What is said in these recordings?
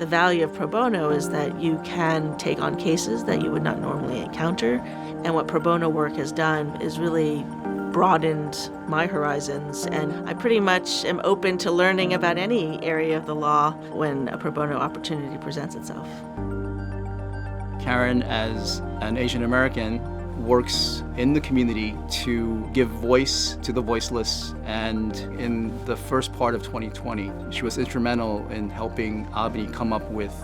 The value of pro bono is that you can take on cases that you would not normally encounter. And what pro bono work has done is really broadened my horizons, and I pretty much am open to learning about any area of the law when a pro bono opportunity presents itself. Karen, as an Asian American, works in the community to give voice to the voiceless, and in the first part of 2020, she was instrumental in helping Albany come up with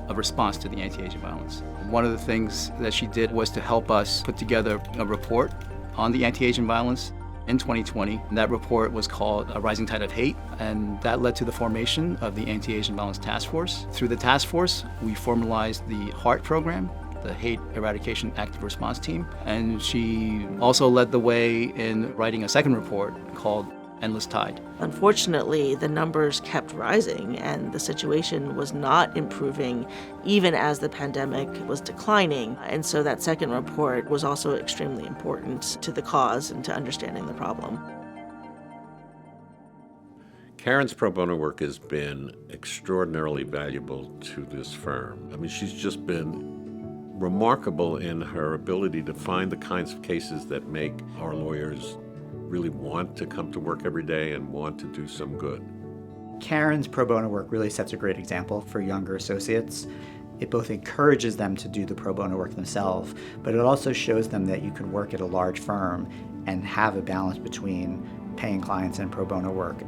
a response to the anti-Asian violence. One of the things that she did was to help us put together a report on the anti-Asian violence in 2020. And that report was called A Rising Tide of Hate, and that led to the formation of the Anti-Asian Violence Task Force. Through the task force, we formalized the HEART program, the Hate Eradication Active Response Team, and she also led the way in writing a second report called Endless Tide. Unfortunately, the numbers kept rising and the situation was not improving even as the pandemic was declining. And so that second report was also extremely important to the cause and to understanding the problem. Karen's pro bono work has been extraordinarily valuable to this firm. I mean, she's just been remarkable in her ability to find the kinds of cases that make our lawyers really want to come to work every day and want to do some good. Karen's pro bono work really sets a great example for younger associates. It both encourages them to do the pro bono work themselves, but it also shows them that you can work at a large firm and have a balance between paying clients and pro bono work.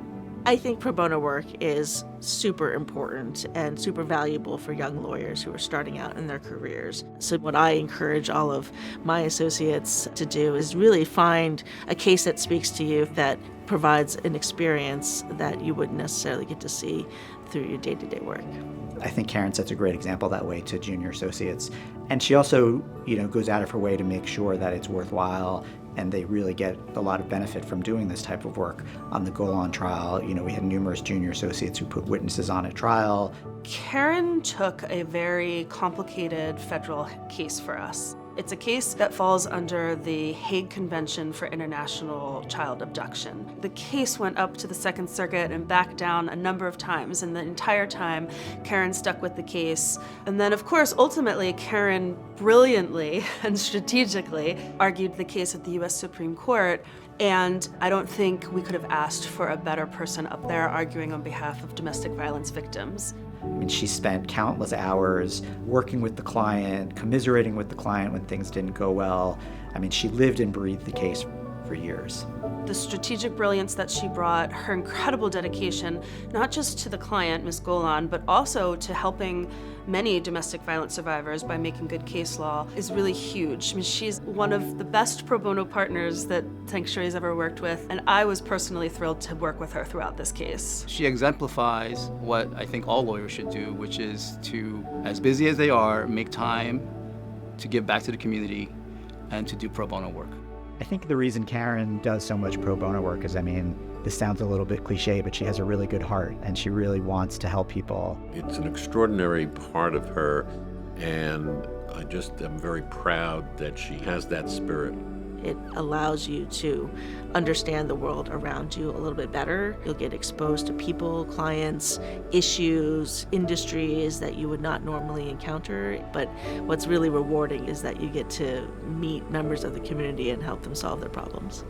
I think pro bono work is super important and super valuable for young lawyers who are starting out in their careers. So what I encourage all of my associates to do is really find a case that speaks to you, that provides an experience that you wouldn't necessarily get to see through your day-to-day work. I think Karen sets a great example that way to junior associates. And she also, goes out of her way to make sure that it's worthwhile and they really get a lot of benefit from doing this type of work. On the Golan trial, we had numerous junior associates who put witnesses on at trial. Karen took a very complicated federal case for us. It's a case that falls under the Hague Convention for International Child Abduction. The case went up to the Second Circuit and back down a number of times, and the entire time, Karen stuck with the case. And then, of course, ultimately, Karen brilliantly and strategically argued the case at the U.S. Supreme Court. And I don't think we could have asked for a better person up there arguing on behalf of domestic violence victims. She spent countless hours working with the client, commiserating with the client when things didn't go well. She lived and breathed the case for years. The strategic brilliance that she brought, her incredible dedication, not just to the client, Ms. Golan, but also to helping many domestic violence survivors by making good case law, is really huge. She's one of the best pro bono partners that Sanctuary's ever worked with, and I was personally thrilled to work with her throughout this case. She exemplifies what I think all lawyers should do, which is to, as busy as they are, make time to give back to the community and to do pro bono work. I think the reason Karen does so much pro bono work is, this sounds a little bit cliche, but she has a really good heart and she really wants to help people. It's an extraordinary part of her, and I just am very proud that she has that spirit. It allows you to understand the world around you a little bit better. You'll get exposed to people, clients, issues, industries that you would not normally encounter. But what's really rewarding is that you get to meet members of the community and help them solve their problems.